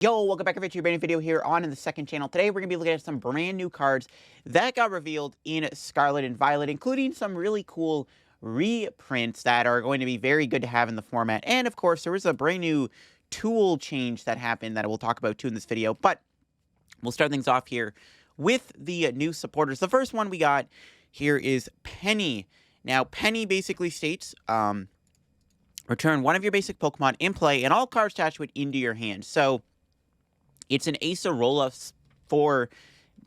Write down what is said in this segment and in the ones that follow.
Yo, welcome back to your brand new video here on in the second channel. Today we're going to be looking at some brand new cards that got revealed in Scarlet and Violet, including some really cool reprints that are going to be very good to have in the format. And of course, there was a brand new tool change that happened that we'll talk about too in this video. But we'll start things off here with the new supporters. The first one we got here is Penny. Now, Penny basically states, return one of your basic Pokemon in play and all cards attached to it into your hand. So it's an Acerola for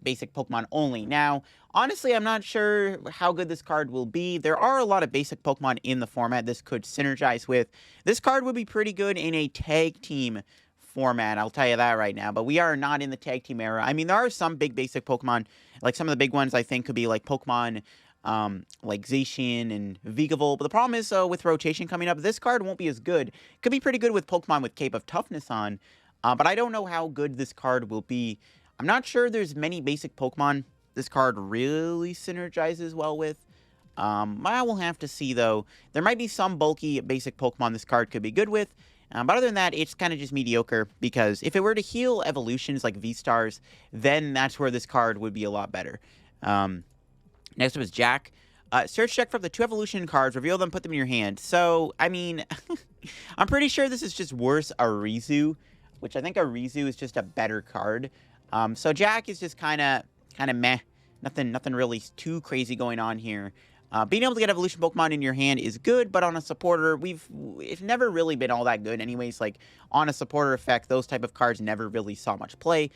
basic Pokemon only. Now, honestly, I'm not sure how good this card will be. There are a lot of basic Pokemon in the format this could synergize with. This card would be pretty good in a tag team format, I'll tell you that right now. But we are not in the tag team era. I mean, there are some big basic Pokemon, like some of the big ones I think could be like Pokemon like Zacian and Vigavolt. But the problem is, with rotation coming up, this card won't be as good. Could be pretty good with Pokemon with Cape of Toughness on. But I don't know how good this card will be. I'm not sure there's many basic Pokemon this card really synergizes well with. I will have to see, though. There might be some bulky basic Pokemon this card could be good with. But other than that, it's kind of just mediocre. Because if it were to heal evolutions like V-Stars, then that's where this card would be a lot better. Next up is Jack. Search check from the 2 evolution cards, reveal them, put them in your hand. So, I mean, I'm pretty sure this is just worse Arizu, which I think Arizu is just a better card. So Jack is just kind of meh. Nothing really too crazy going on here. Being able to get evolution Pokemon in your hand is good, but on a supporter, it's never really been all that good anyways. Like, on a supporter effect, those type of cards never really saw much play.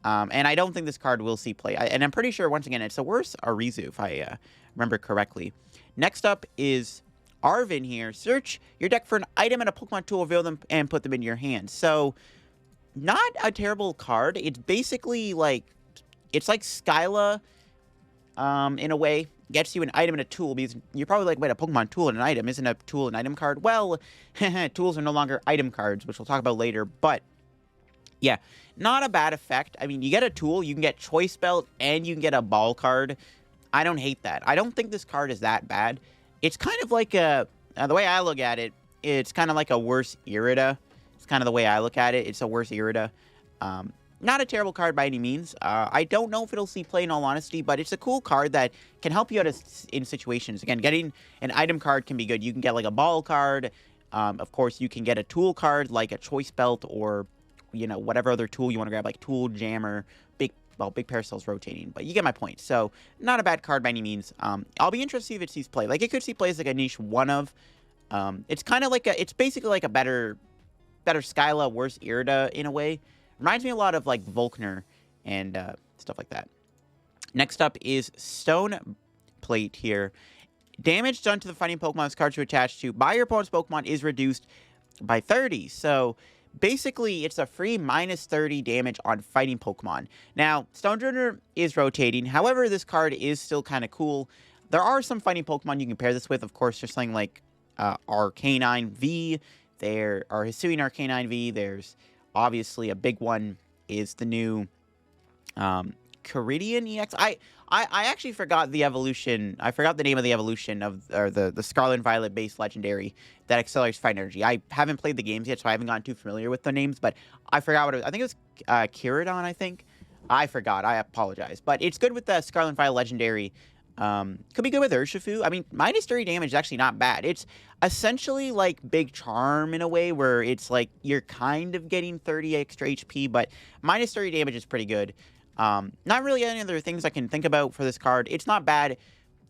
And I don't think this card will see play. And I'm pretty sure, once again, it's a worse Arizu, if I remember correctly. Next up is Arvin here. Search your deck for an item and a Pokemon tool, reveal them, and put them in your hand. So, not a terrible card. It's basically like, it's like Skyla, in a way. Gets you an item and a tool, because you're probably like, wait, a Pokemon tool and an item isn't a tool and item card? Well, tools are no longer item cards, which we'll talk about later, but yeah, not a bad effect. I mean, you get a tool, you can get Choice Belt, and you can get a ball card. I don't hate that. I don't think this card is that bad. It's kind of like the way I look at it, it's kind of like a worse Irida. It's kind of the way I look at it. It's a worse Irida. Not a terrible card by any means. I don't know if it'll see play in all honesty, but it's a cool card that can help you out in situations. Again, getting an item card can be good. You can get like a ball card. Of course, you can get a tool card like a Choice Belt or, you know, whatever other tool you want to grab, like Tool Jammer, Big Paracel's rotating. But you get my point. So, not a bad card by any means. I'll be interested to see if it sees play. Like, it could see play as like a niche one of. It's kind of like it's basically like a better Skyla, worse Irida in a way. Reminds me a lot of like Volkner and stuff like that. Next up is Stone Plate here. Damage done to the fighting Pokemon this card to attach to by your opponent's Pokemon is reduced by 30. So basically, it's a free minus 30 damage on fighting Pokemon. Now, Stone Journer is rotating. However, this card is still kind of cool. There are some fighting Pokemon you can pair this with. Of course, there's something like Arcanine V. There are Hisuian Arcanine V. There's obviously a big one is the new Caridian EX. I actually forgot the evolution. I forgot the name of the evolution of the Scarlet Violet based legendary that accelerates fight energy. I haven't played the games yet, so I haven't gotten too familiar with the names, but I forgot what it was. I think it was Kiridon, I think. I forgot. I apologize. But it's good with the Scarlet Violet legendary. Could be good with Urshifu. I mean, minus 30 damage is actually not bad. It's essentially like Big Charm in a way, where it's like you're kind of getting 30 extra HP, but minus 30 damage is pretty good. Not really any other things I can think about for this card. It's not bad.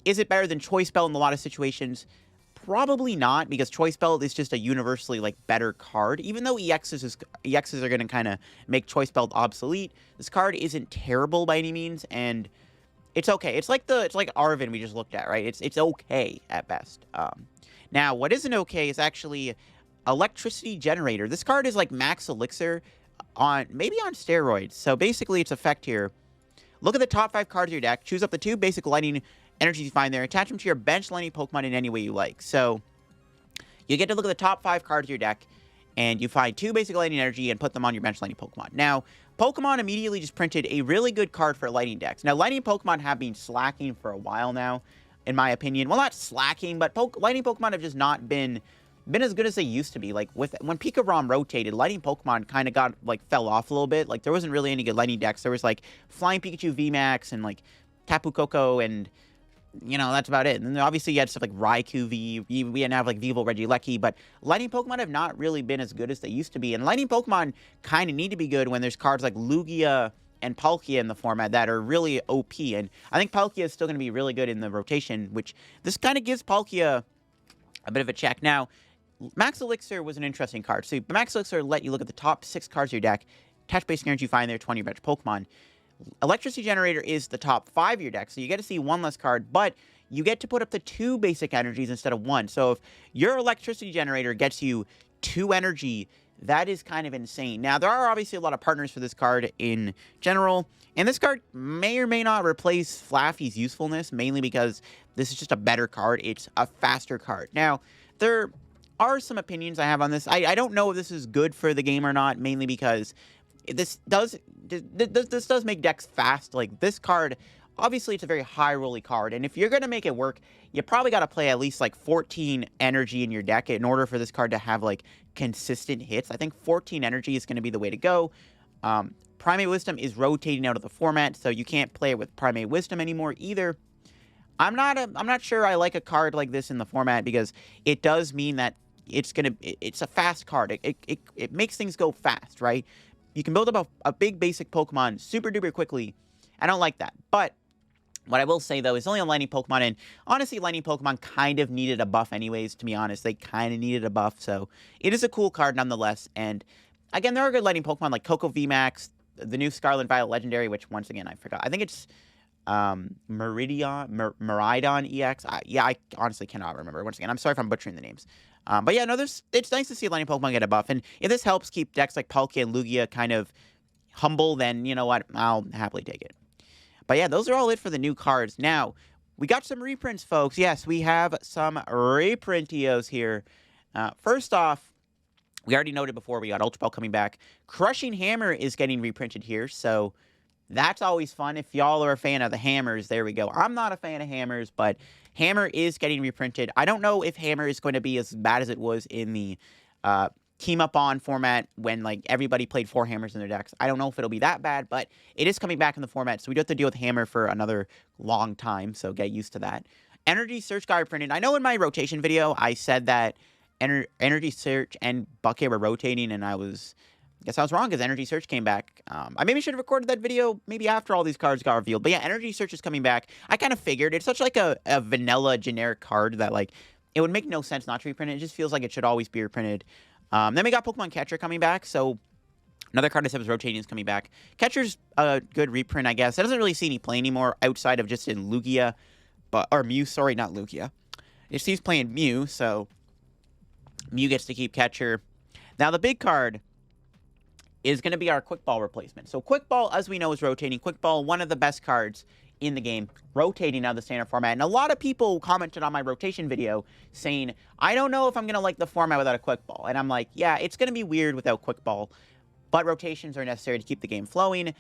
Is it better than Choice Belt in a lot of situations? Probably not, because Choice Belt is just a universally like better card. Even though EXs are going to kind of make Choice Belt obsolete, this card isn't terrible by any means, and it's okay. It's like Arvin we just looked at, right? It's okay at best. Now, what isn't okay is actually Electricity Generator. This card is like Max Elixir maybe on steroids. So basically, its effect here. Look at the top 5 cards of your deck. Choose up the 2 basic lightning energies you find there. Attach them to your bench lightning Pokemon in any way you like. So you get to look at the top 5 cards of your deck, and you find 2 basic lightning energy and put them on your bench lightning Pokemon. Now, Pokemon immediately just printed a really good card for lightning decks. Now, lightning Pokemon have been slacking for a while now, in my opinion. Well, not slacking, but lightning Pokemon have just not been been as good as they used to be. Like, when Pika ROM rotated, Lightning Pokemon kind of got, like, fell off a little bit. Like, there wasn't really any good Lightning decks. There was, like, Flying Pikachu VMAX and, like, Tapu Koko and, you know, that's about it. And then obviously you had stuff like Raikou V, we didn't have, like, Vivo Regieleki, but Lightning Pokemon have not really been as good as they used to be. And Lightning Pokemon kind of need to be good when there's cards like Lugia and Palkia in the format that are really OP. And I think Palkia is still going to be really good in the rotation, which this kind of gives Palkia a bit of a check. Now, Max Elixir was an interesting card. So Max Elixir let you look at the top 6 cards of your deck, attach basic energy, find their 20 bench Pokemon. Electricity Generator is the top 5 of your deck, so you get to see 1 less card, but you get to put up to 2 basic energies instead of 1. So if your Electricity Generator gets you 2 energy, that is kind of insane. Now, there are obviously a lot of partners for this card in general, and this card may or may not replace Flaffy's usefulness, mainly because this is just a better card. It's a faster card. Now, there are some opinions I have on this. I don't know if this is good for the game or not, mainly because this does make decks fast. Like, this card, obviously, it's a very high-rolly card, and if you're going to make it work, you probably got to play at least, like, 14 energy in your deck in order for this card to have, like, consistent hits. I think 14 energy is going to be the way to go. Primate Wisdom is rotating out of the format, so you can't play it with Primate Wisdom anymore either. I'm not sure I like a card like this in the format, because it does mean that it's a fast card. It makes things go fast, right? You can build up a big basic Pokemon super duper quickly. I don't like that. But what I will say, though, is only a Lightning Pokemon, and honestly, Lightning Pokemon kind of needed a buff anyways, to be honest. They kind of needed a buff, so it is a cool card nonetheless. And again, there are good Lightning Pokemon like Koko VMAX, the new Scarlet Violet Legendary, which, once again, I forgot. I think it's Miraidon EX. Yeah, I honestly cannot remember. Once again, I'm sorry if I'm butchering the names. But yeah, no, it's nice to see Lightning Pokemon get a buff. And if this helps keep decks like Palkia and Lugia kind of humble, then you know what? I'll happily take it. But yeah, those are all it for the new cards. Now, we got some reprints, folks. Yes, we have some reprint-ios here. First off, we already noted before, we got Ultra Ball coming back. Crushing Hammer is getting reprinted here, so that's always fun. If y'all are a fan of the hammers, there we go. I'm not a fan of hammers, but Hammer is getting reprinted. I don't know if Hammer is going to be as bad as it was in the Team Up On format when, like, everybody played 4 hammers in their decks. I don't know if it'll be that bad, but it is coming back in the format, so we do have to deal with Hammer for another long time, so get used to that. Energy Search got reprinted. I know in my rotation video, I said that Energy Search and Bucket were rotating, and I guess I was wrong, because Energy Search came back. I maybe should have recorded that video maybe after all these cards got revealed. But yeah, Energy Search is coming back. I kind of figured. It's such like a vanilla generic card that, like, it would make no sense not to reprint it. It just feels like it should always be reprinted. Then we got Pokemon Catcher coming back. So another card I said was rotating is coming back. Catcher's a good reprint, I guess. It doesn't really see any play anymore outside of just in Lugia. Or Mew, sorry, not Lugia. It seems playing Mew, so Mew gets to keep Catcher. Now the big card is going to be our Quick Ball replacement. So Quick Ball, as we know, is rotating. Quick Ball, one of the best cards in the game, rotating out of the standard format. And a lot of people commented on my rotation video saying, I don't know if I'm going to like the format without a Quick Ball. And I'm like, yeah, it's going to be weird without Quick Ball, but rotations are necessary to keep the game flowing.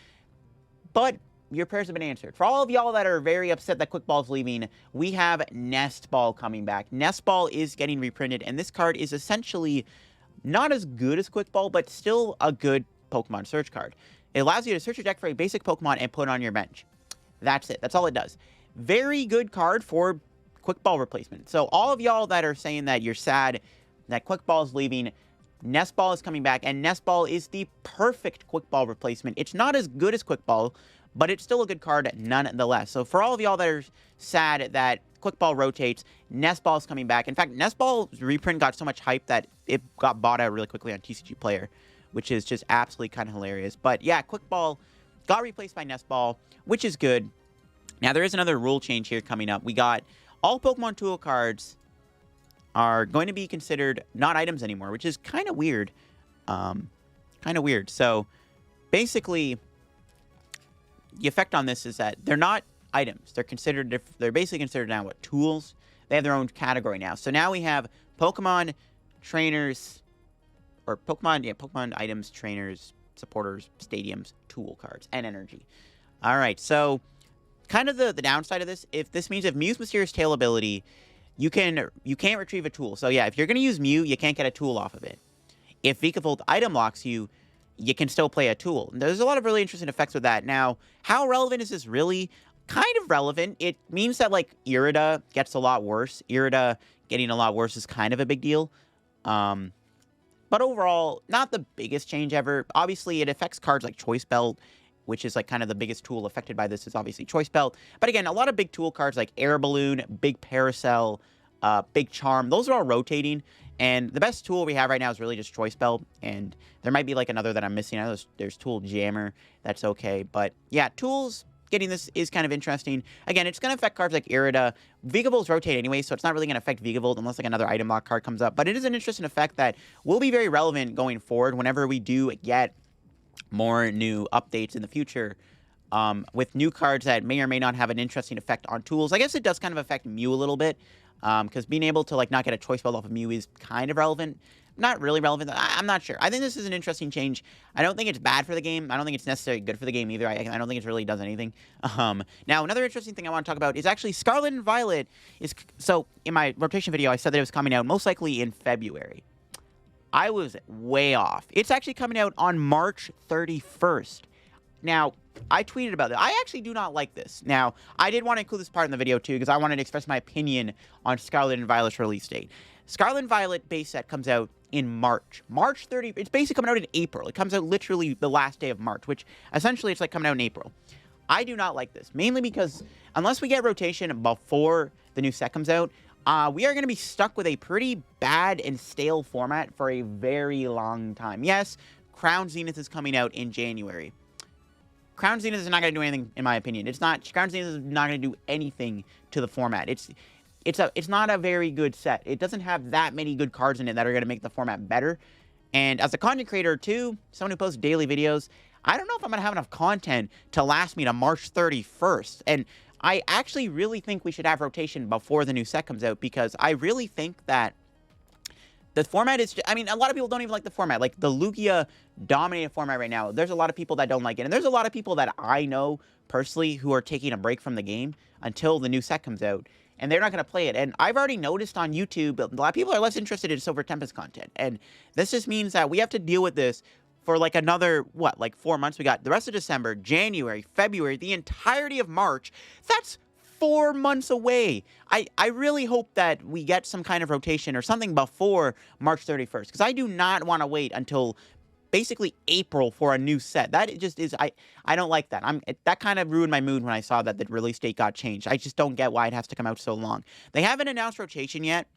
But your prayers have been answered. For all of y'all that are very upset that Quick Ball's leaving, we have Nest Ball coming back. Nest Ball is getting reprinted, and this card is essentially not as good as Quick Ball, but still a good Pokemon search card. It allows you to search your deck for a basic Pokemon and put it on your bench. That's it. That's all it does. Very good card for Quick Ball replacement. So all of y'all that are saying that you're sad that Quick Ball is leaving, Nest Ball is coming back, and Nest Ball is the perfect Quick Ball replacement. It's not as good as Quick Ball, but it's still a good card nonetheless. So for all of y'all that are sad that Quick Ball rotates, Nest Ball is coming back. In fact, Nest Ball's reprint got so much hype that it got bought out really quickly on TCG Player, which is just absolutely kind of hilarious. But yeah, Quick Ball got replaced by Nest Ball, which is good. Now, there is another rule change here coming up. We got all Pokemon Tool cards are going to be considered not items anymore, which is kind of weird. So, basically, the effect on this is that they're not items. They're basically considered now what? Tools? They have their own category now. So now we have Pokemon trainers, or Pokemon items, trainers, supporters, stadiums, tool cards, and energy. All right, so kind of the downside of this, if Mew's Mysterious Tail ability you can't retrieve a tool. So yeah, if you're going to use Mew, you can't get a tool off of it. If Vikavolt item locks you, you can still play a tool. There's a lot of really interesting effects with that. Now, how relevant is this really? Kind of relevant. It means that, like, Irida gets a lot worse. Irida getting a lot worse is kind of a big deal. But overall, not the biggest change ever. Obviously, it affects cards like Choice Belt, which is, like, kind of the biggest tool affected by this is obviously Choice Belt. But again, a lot of big tool cards like Air Balloon, Big Paracel, Big Charm, those are all rotating. And the best tool we have right now is really just Choice Belt, and there might be, like, another that I'm missing. I know there's Tool Jammer. That's okay. But, yeah, tools, getting this is kind of interesting. Again, it's going to affect cards like Irida. Vigavolts rotate anyway, so it's not really going to affect Vigavolt unless, like, another item lock card comes up. But it is an interesting effect that will be very relevant going forward whenever we do get more new updates in the future. With new cards that may or may not have an interesting effect on tools. I guess it does kind of affect Mew a little bit. Because being able to, like, not get a Choice Belt off of Mew is kind of relevant. Not really relevant. I'm not sure. I think this is an interesting change. I don't think it's bad for the game. I don't think it's necessarily good for the game either. I don't think it really does anything. Now, another interesting thing I want to talk about is actually Scarlet and Violet. So, in my rotation video, I said that it was coming out most likely in February. I was way off. It's actually coming out on March 31st. Now, I tweeted about it. I actually do not like this. Now, I did want to include this part in the video, too, because I wanted to express my opinion on Scarlet and Violet's release date. Scarlet and Violet base set comes out in March. March 30th. It's basically coming out in April. It comes out literally the last day of March, which essentially it's like coming out in April. I do not like this, mainly because unless we get rotation before the new set comes out, we are going to be stuck with a pretty bad and stale format for a very long time. Yes, Crown Zenith is coming out in January. Crown Zenith is not going to do anything, in my opinion. Crown Zenith is not going to do anything to the format. It's not a very good set. It doesn't have that many good cards in it that are going to make the format better. And as a content creator, too, someone who posts daily videos, I don't know if I'm going to have enough content to last me to March 31st. And I actually really think we should have rotation before the new set comes out, because I really think that the format is, I mean, a lot of people don't even like the format. Like, the Lugia-dominated format right now, there's a lot of people that don't like it. And there's a lot of people that I know personally who are taking a break from the game until the new set comes out. And they're not going to play it. And I've already noticed on YouTube, a lot of people are less interested in Silver Tempest content. And this just means that we have to deal with this for, like, another, what, like 4 months? We got the rest of December, January, February, the entirety of March. That's 4 months away. I really hope that we get some kind of rotation or something before March 31st, because I do not want to wait until basically April for a new set. That just is, I don't like that. That kind of ruined my mood when I saw that the release date got changed. I just don't get why it has to come out so long. They haven't announced rotation yet,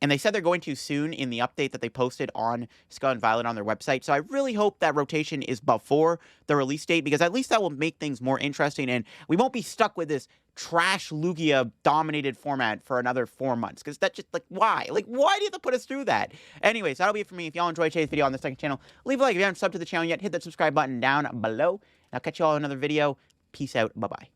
and they said they're going to soon in the update that they posted on Scarlet and Violet on their website. So I really hope that rotation is before the release date, because at least that will make things more interesting, and we won't be stuck with this trash Lugia-dominated format for another 4 months. Because that's just, like, why? Like, why do you have to put us through that? Anyways, that'll be it for me. If y'all enjoyed today's video on the second channel, leave a like. If you haven't subbed to the channel yet, hit that subscribe button down below. And I'll catch you all in another video. Peace out. Bye-bye.